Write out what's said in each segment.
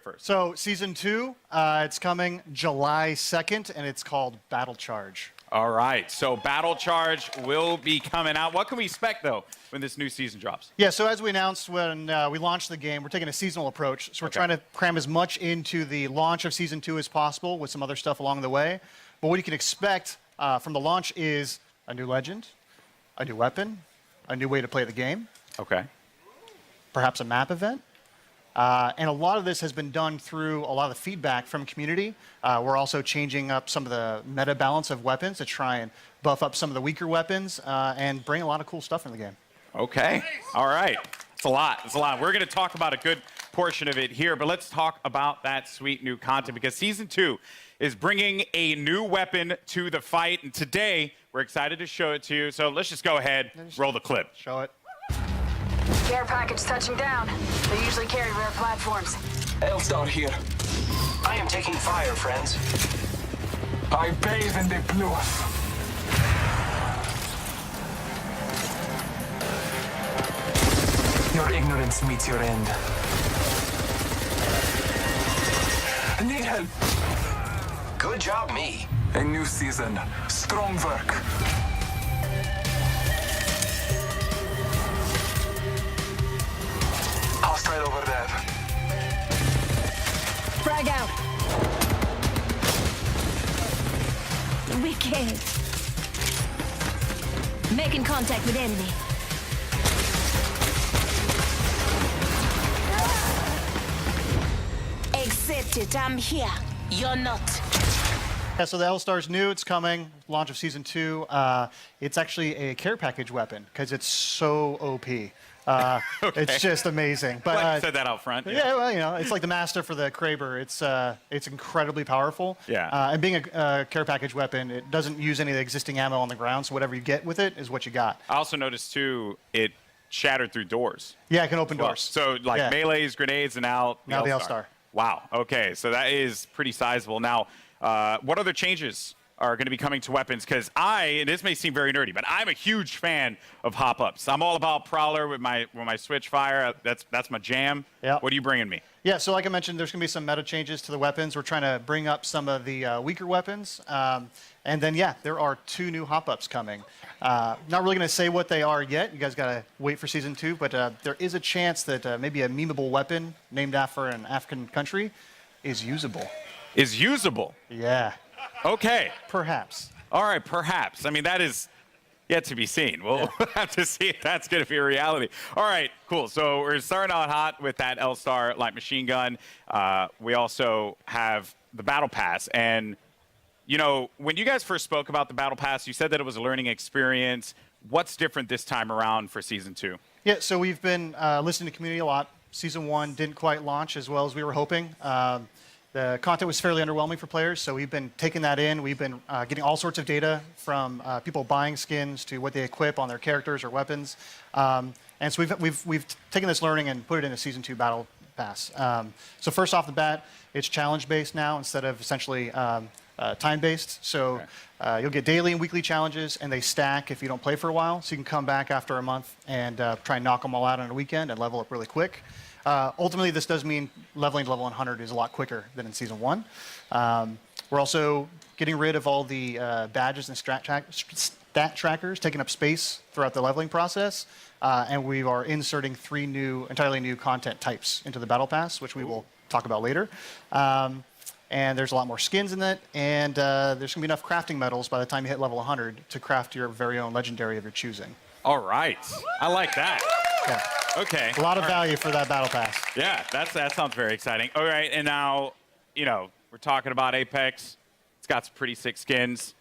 first. So season 2, it's coming July 2nd, and it's called Battle Charge. All right, so Battle Charge will be coming out. What can we expect, though, when this new season drops? Yeah, so as we announced when we launched the game, we're taking a seasonal approach. So we're trying to cram as much into the launch of Season 2 as possible with some other stuff along the way. But what you can expect from the launch is a new legend, a new weapon, a new way to play the game. Okay. Perhaps a map event. And a lot of this has been done through a lot of the feedback from community. We're also changing up some of the meta balance of weapons to try and buff up some of the weaker weapons and bring a lot of cool stuff in the game. Okay. All right. It's a lot. It's a lot. We're going to talk about a good portion of it here, but let's talk about that sweet new content because Season 2 is bringing a new weapon to the fight. And today, we're excited to show it to you. So let's just go ahead, roll the clip. Show it. Care package touching down. They usually carry rare platforms. LSTAR here. I am taking fire, friends. I bathe in the blood. Your ignorance meets your end. I need help. Good job, me. A new season. Strong work. Hostile over there. Frag out. Wicked. Making contact with enemy. Accept it, I'm here. You're not. Yeah, so the LSTAR's new, it's coming, launch of Season 2. It's actually a care package weapon because it's so OP. It's just amazing. But Glad you said that out front. Yeah, well, you know, it's like the master for the Kraber. It's incredibly powerful. Yeah. And being a care package weapon, it doesn't use any of the existing ammo on the ground, so whatever you get with it is what you got. I also noticed, too, it shattered through doors. Yeah, it can open doors. So, like, melees, grenades, and now the LSTAR. Wow. Okay, so that is pretty sizable. Now, what other changes are going to be coming to weapons? Because and this may seem very nerdy, but I'm a huge fan of hop-ups. I'm all about Prowler with my Spitfire. That's my jam. Yeah. What are you bringing me? Yeah, so like I mentioned, there's going to be some meta changes to the weapons. We're trying to bring up some of the weaker weapons. And then, yeah, there are 2 new hop-ups coming. Not really going to say what they are yet. You guys got to wait for Season 2. But there is a chance that maybe a memeable weapon named after an African country is usable. Is usable? Yeah. Okay. Perhaps. All right, perhaps. I mean, that is yet to be seen. We'll have to see if that's going to be a reality. All right, cool. So we're starting out hot with that LSTAR light machine gun. We also have the Battle Pass. And, you know, when you guys first spoke about the Battle Pass, you said that it was a learning experience. What's different this time around for Season 2? Yeah, so we've been listening to community a lot. Season 1 didn't quite launch as well as we were hoping. The content was fairly underwhelming for players, so we've been taking that in. We've been getting all sorts of data from people buying skins to what they equip on their characters or weapons. And so we've taken this learning and put it in a Season 2 Battle Pass. So first off the bat, it's challenge-based now instead of essentially time-based. So you'll get daily and weekly challenges, and they stack if you don't play for a while. So you can come back after a month and try and knock them all out on a weekend and level up really quick. Ultimately, this does mean leveling to level 100 is a lot quicker than in Season 1. We're also getting rid of all the badges and stat trackers, taking up space throughout the leveling process. And we are inserting 3 entirely new content types into the Battle Pass, which we will talk about later. And there's a lot more skins in it. And there's going to be enough crafting metals by the time you hit level 100 to craft your very own legendary of your choosing. All right. I like that. Yeah. Okay. A lot of value for that Battle Pass. Yeah, that sounds very exciting. All right, and now, you know, we're talking about Apex. It's got some pretty sick skins.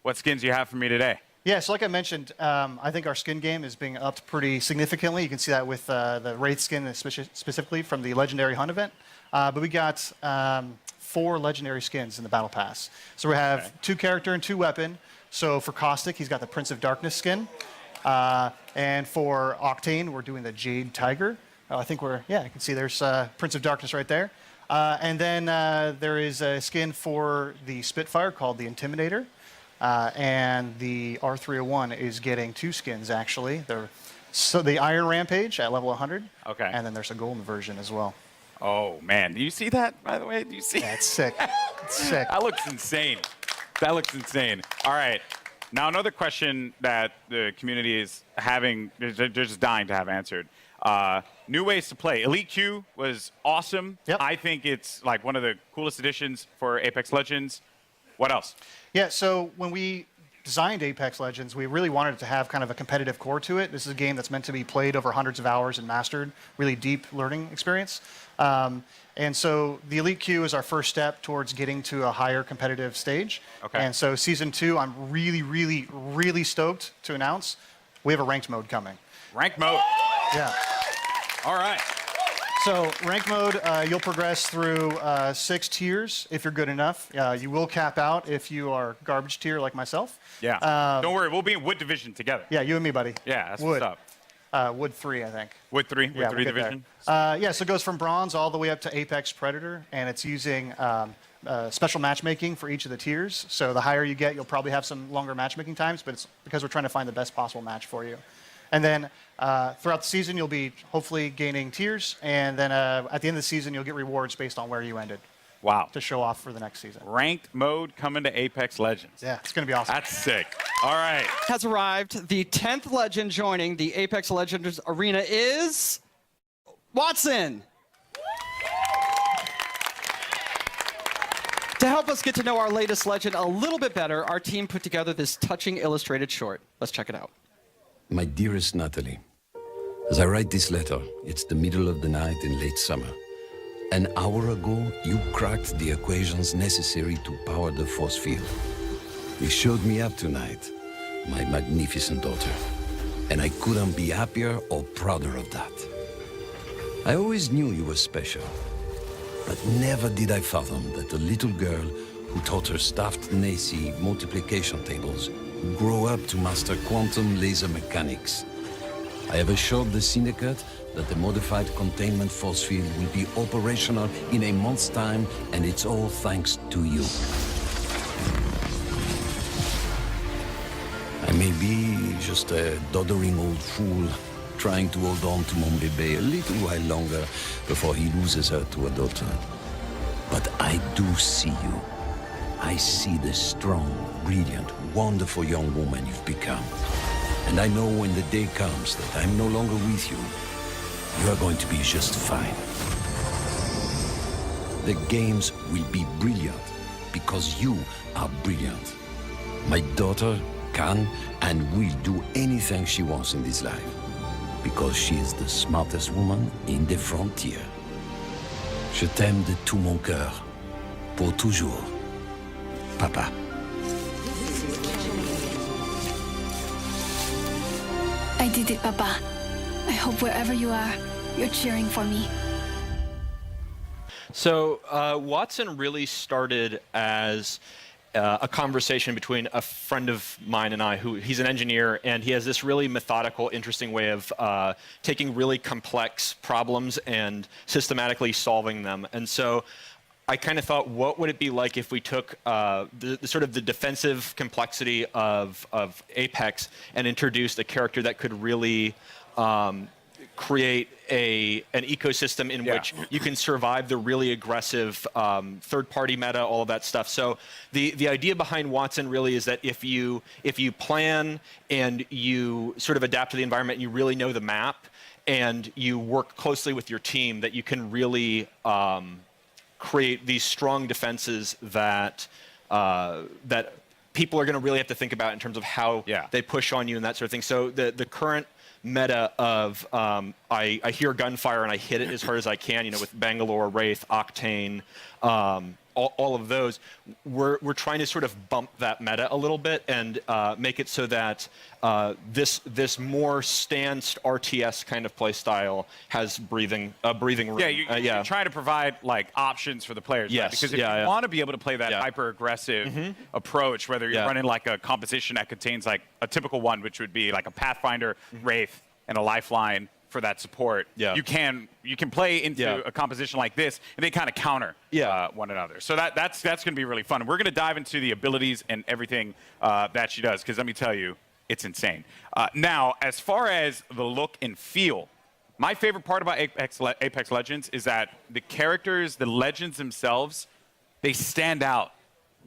What skins do you have for me today? Yeah, so like I mentioned, I think our skin game is being upped pretty significantly. You can see that with the Wraith skin specifically from the Legendary Hunt event. But we got 4 legendary skins in the Battle Pass. So we have 2 character and 2 weapon. So for Caustic, he's got the Prince of Darkness skin. And for Octane, we're doing the Jade Tiger. I think you can see there's Prince of Darkness right there. And then there is a skin for the Spitfire called the Intimidator. And the R301 is getting 2 skins, actually. So the Iron Rampage at level 100. Okay. And then there's a golden version as well. Oh, man. Do you see that, by the way? Do you see Yeah, it's sick. It's sick. That looks insane. That looks insane. All right. Now, another question that the community is having, they're just dying to have answered. New ways to play. Elite Q was awesome. Yep. I think it's like one of the coolest additions for Apex Legends. What else? Yeah, so when we designed Apex Legends, we really wanted it to have kind of a competitive core to it. This is a game that's meant to be played over hundreds of hours and mastered, really deep learning experience. And so the Elite Queue is our first step towards getting to a higher competitive stage. Okay. And so Season 2, I'm really, really, really stoked to announce we have a ranked mode coming. Rank mode. Yeah. All right. So rank mode, you'll progress through 6 tiers if you're good enough. You will cap out if you are garbage tier like myself. Yeah. Don't worry. We'll be in Wood Division together. Yeah, you and me, buddy. Yeah, that's Wood. what's up. Wood 3, I think. Wood 3? Wood Yeah, 3 we'll get Division? there. Yeah, so it goes from bronze all the way up to Apex Predator, and it's using special matchmaking for each of the tiers. So the higher you get, you'll probably have some longer matchmaking times, but it's because we're trying to find the best possible match for you. And then throughout the season, you'll be hopefully gaining tiers, and then at the end of the season, you'll get rewards based on where you ended Wow. to show off for the next season. Ranked mode coming to Apex Legends. Yeah, it's going to be awesome. That's sick. All right. Has arrived. The 10th legend joining the Apex Legends arena is WATTSON. To help us get to know our latest legend a little bit better, our team put together this touching illustrated short. Let's check it out. My dearest Natalie, as I write this letter, it's the middle of the night in late summer. An hour ago, you cracked the equations necessary to power the force field. You showed me up tonight, my magnificent daughter, and I couldn't be happier or prouder of that. I always knew you were special, but never did I fathom that a little girl who taught her staffed Nacy multiplication tables would grow up to master quantum laser mechanics. I have assured the Syndicate that the modified containment force field will be operational in a month's time, and it's all thanks to you. I may be just a doddering old fool trying to hold on to mon bébé a little while longer before he loses her to a daughter. But I do see you. I see the strong, brilliant, wonderful young woman you've become. And I know when the day comes that I'm no longer with you, you are going to be just fine. The games will be brilliant because you are brilliant. My daughter can and will do anything she wants in this life because she is the smartest woman in the frontier. Je t'aime de tout mon cœur, pour toujours. Papa. I did it, Papa. I hope wherever you are, you're cheering for me. So WATTSON really started as a conversation between a friend of mine and I, who he's an engineer, and he has this really methodical, interesting way of taking really complex problems and systematically solving them. And so I kind of thought, what would it be like if we took the sort of the defensive complexity of Apex and introduced a character that could really create an ecosystem in which you can survive the really aggressive third-party meta, all of that stuff. So the idea behind WATTSON really is that if you plan and you sort of adapt to the environment and you really know the map and you work closely with your team, that you can really create these strong defenses that that people are going to really have to think about in terms of how they push on you and that sort of thing. So the current meta of I hear gunfire and I hit it as hard as I can, you know, with Bangalore, Wraith, Octane, all of those, we're trying to sort of bump that meta a little bit and make it so that this more stanced RTS kind of play style has breathing room. Yeah, you're trying to provide like options for the players. Yes, right? Because if you want to be able to play that hyper aggressive approach, whether you're running like a composition that contains like a typical one, which would be like a Pathfinder, Wraith, and a Lifeline for that support, you can play into a composition like this, and they kind of counter one another. So that's going to be really fun. We're going to dive into the abilities and everything that she does, because let me tell you, it's insane. Now, as far as the look and feel, My favorite part about Apex Legends is that the characters, the legends themselves, they stand out.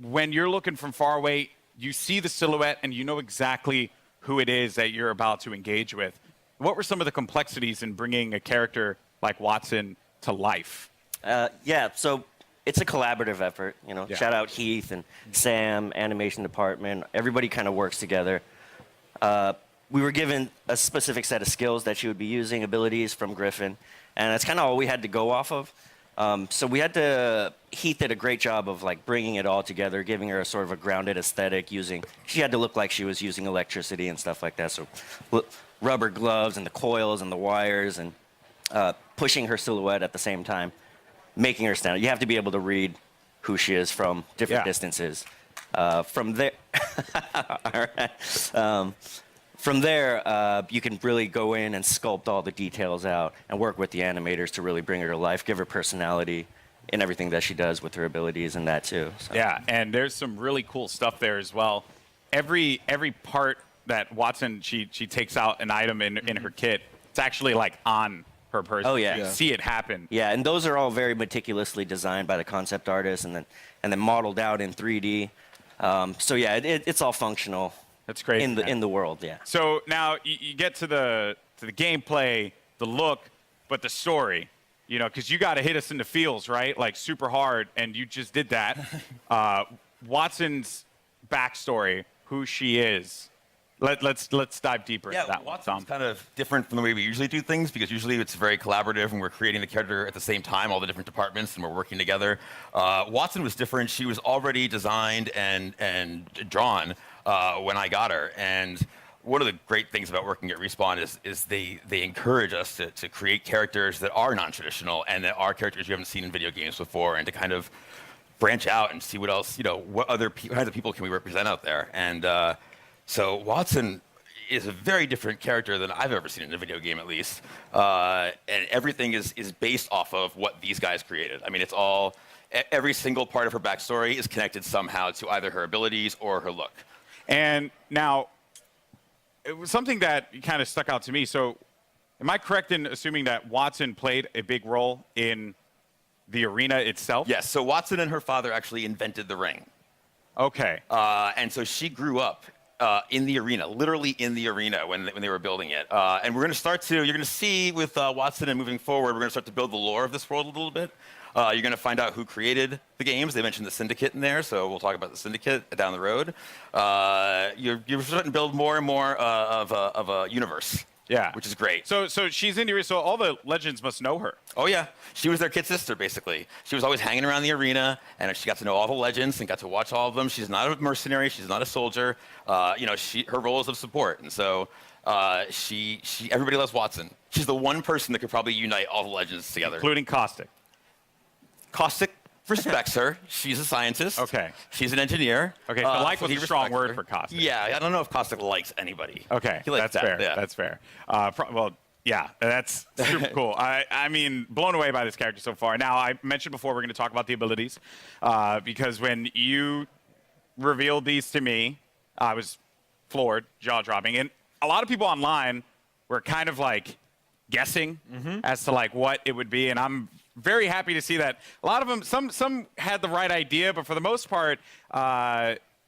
When you're looking from far away, you see the silhouette and you know exactly who it is that you're about to engage with. What were some of the complexities in bringing a character like WATTSON to life? Yeah, so it's a collaborative effort. You know, Yeah. shout out Heath and Sam, animation department. Everybody kind of works together. We were given a specific set of skills that she would be using, abilities from Griffin, and that's kind of all we had to go off of. So we had to. Heath did a great job of like bringing it all together, giving her a sort of a grounded aesthetic. She had to look like she was using electricity and stuff like that. So rubber gloves and the coils and the wires and pushing her silhouette at the same time, making her stand out. You have to be able to read who she is from different distances. From there, all right. From there, you can really go in and sculpt all the details out and work with the animators to really bring her to life, give her personality in everything that she does with her abilities and that too. So. Yeah, and there's some really cool stuff there as well. Every part that WATTSON, she takes out an item in her kit, it's actually like on her person. Oh yeah. You see it happen. Yeah, and those are all very meticulously designed by the concept artist and then modeled out in 3D. So yeah, it's all functional. That's great. In the world, yeah. So now you get to the gameplay, the look, but the story, you know, because you got to hit us in the feels, right? Like super hard, and you just did that. WATTSON's backstory, who she is. Let's dive deeper into that one. WATTSON's kind of different from the way we usually do things because usually it's very collaborative and we're creating the character at the same time, all the different departments, and we're working together. WATTSON was different. She was already designed and drawn when I got her. And one of the great things about working at Respawn is they encourage us to create characters that are non-traditional and that are characters you haven't seen in video games before, and to kind of branch out and see what else, you know, what other kinds of people can we represent out there. And so WATTSON is a very different character than I've ever seen in a video game, at least. And everything is based off of what these guys created. I mean, it's all, every single part of her backstory is connected somehow to either her abilities or her look. And now, it was something that kind of stuck out to me. So, am I correct in assuming that WATTSON played a big role in the arena itself? Yes, so WATTSON and her father actually invented the ring. Okay. And so she grew up in the arena, literally in the arena when they were building it. And we're going to start to, you're going to see with WATTSON and moving forward, we're going to start to build the lore of this world a little bit. You're going to find out who created the games. They mentioned the Syndicate in there, so we'll talk about the Syndicate down the road. You're starting to build more and more of a universe. Yeah. Which is great. So she's in the arena, so all the legends must know her. Oh, yeah. She was their kid sister, basically. She was always hanging around the arena, and she got to know all the legends and got to watch all of them. She's not a mercenary. She's not a soldier. You know, her role is of support. And so everybody loves WATTSON. She's the one person that could probably unite all the legends together. Including Caustic. Caustic respects her. She's a scientist. Okay. She's an engineer. Okay, so like was a strong word for Caustic. Yeah, I don't know if Caustic likes anybody. Okay, He likes that's fair. Yeah. That's fair. Well, yeah, that's super cool. I mean, blown away by this character so far. Now, I mentioned before we're going to talk about the abilities because when you revealed these to me, I was floored, jaw-dropping. And a lot of people online were kind of like guessing as to like what it would be, and I'm very happy to see that a lot of them, some had the right idea, but for the most part,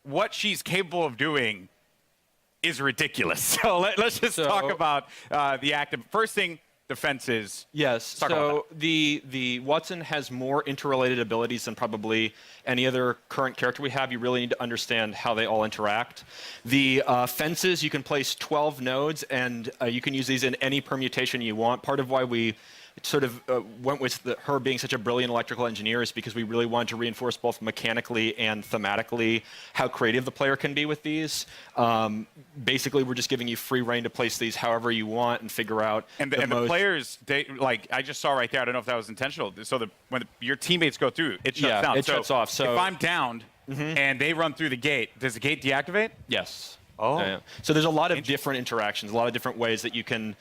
what she's capable of doing is ridiculous. So let's just talk about the active. First thing, defenses. Yes. So the WATTSON has more interrelated abilities than probably any other current character we have. You really need to understand how they all interact. The fences, you can place 12 nodes, and you can use these in any permutation you want. Part of why we sort of went with her being such a brilliant electrical engineer is because we really wanted to reinforce both mechanically and thematically how creative the player can be with these. Basically, we're just giving you free reign to place these however you want and figure out. And the players, like I just saw right there, I don't know if that was intentional. So when your teammates go through, it shuts down. It shuts off. So if I'm downed and they run through the gate, does the gate deactivate? Yes. Oh. Yeah. So there's a lot of different interactions, a lot of different ways that you can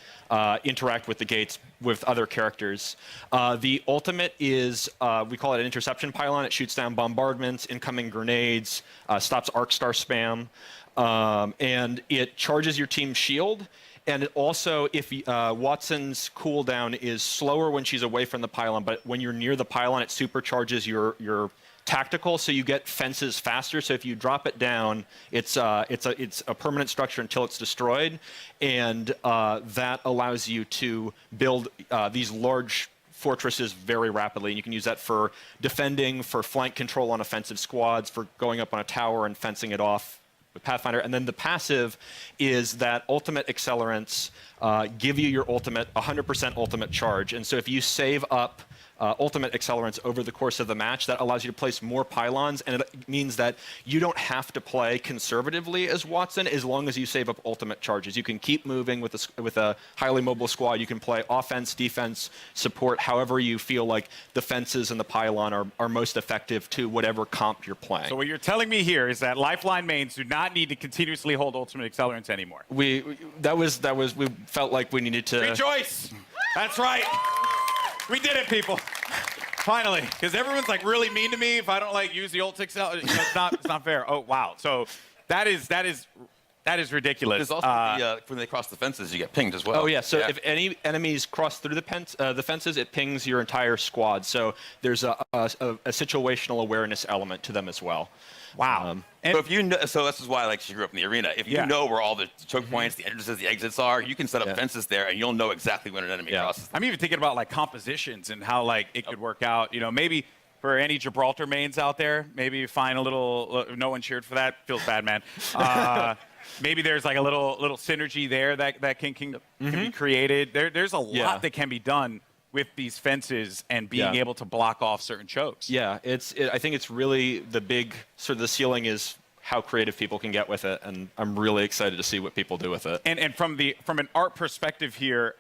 interact with the gates with other characters. The ultimate is, we call it an interception pylon. It shoots down bombardments, incoming grenades, stops arc star spam, and it charges your team's shield. And it also, if Watson's cooldown is slower when she's away from the pylon, but when you're near the pylon, it supercharges your tactical, so you get fences faster. So if you drop it down, it's a permanent structure until it's destroyed, and that allows you to build these large fortresses very rapidly. And you can use that for defending, for flank control on offensive squads, for going up on a tower and fencing it off with Pathfinder. And then the passive is that ultimate accelerants give you your ultimate, 100% ultimate charge. And so if you save up ultimate accelerants over the course of the match, that allows you to place more pylons, and it means that you don't have to play conservatively as Watson as long as you save up ultimate charges. You can keep moving with a highly mobile squad. You can play offense, defense, support, however you feel like the fences and the pylon are most effective to whatever comp you're playing. So what you're telling me here is that Lifeline mains do not need to continuously hold ultimate accelerants anymore. We felt like we needed to rejoice. That's right. We did it, people. Finally, because everyone's like really mean to me if I don't like use the ult accelerant. You know, it's not fair. Oh wow. So that is ridiculous. There's also when they cross the fences, you get pinged as well. Oh yeah. So if any enemies cross through the fences, it pings your entire squad. So there's a situational awareness element to them as well. Wow. So if you know, so this is why like she grew up in the arena. If you know where all the choke points, the entrances, the exits are, you can set up fences there, and you'll know exactly when an enemy crosses. I'm even thinking about like compositions and how like it could work out. You know, maybe for any Gibraltar mains out there, maybe you find a little. No one cheered for that. Feels bad, man. Maybe there's like a little synergy there that can be created. There's a lot that can be done with these fences and being able to block off certain chokes. Yeah, I think it's really the big sort of the ceiling is how creative people can get with it, and I'm really excited to see what people do with it. And from an art perspective here,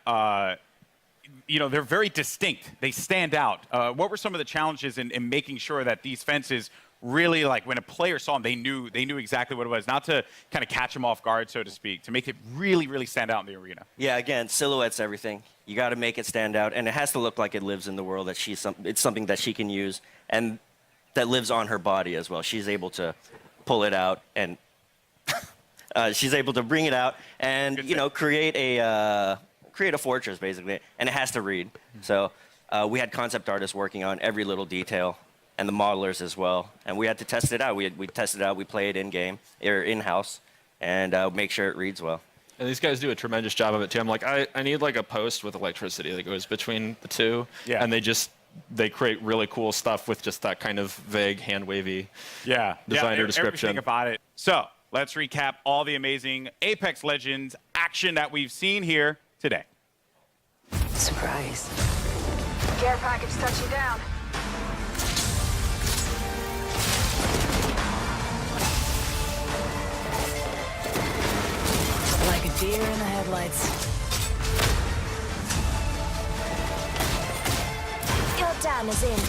you know, they're very distinct. They stand out. What were some of the challenges in making sure that these fences really, like when a player saw them, they knew exactly what it was, not to kind of catch them off guard, so to speak, to make it really, really stand out in the arena? Yeah, again, silhouette's everything. You got to make it stand out, and it has to look like it lives in the world, that it's something that she can use, and that lives on her body as well. She's able to pull it out, and she's able to bring it out and, you know, create a fortress, basically, and it has to read. So we had concept artists working on every little detail, and the modelers as well, and we had to test it out. We tested it out, we play it in-game, or in-house, and make sure it reads well. And these guys do a tremendous job of it too. I'm like, I need like a post with electricity that goes between the two, and they create really cool stuff with just that kind of vague, hand-wavy designer description. Everything about it. So let's recap all the amazing Apex Legends action that we've seen here today. Surprise. Care package touching down. Like a deer in the headlights. Your time is ended.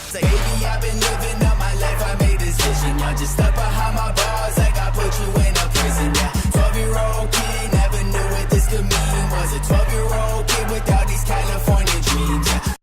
Say, baby, I've been living up my life, I made a decision. Y'all just stuck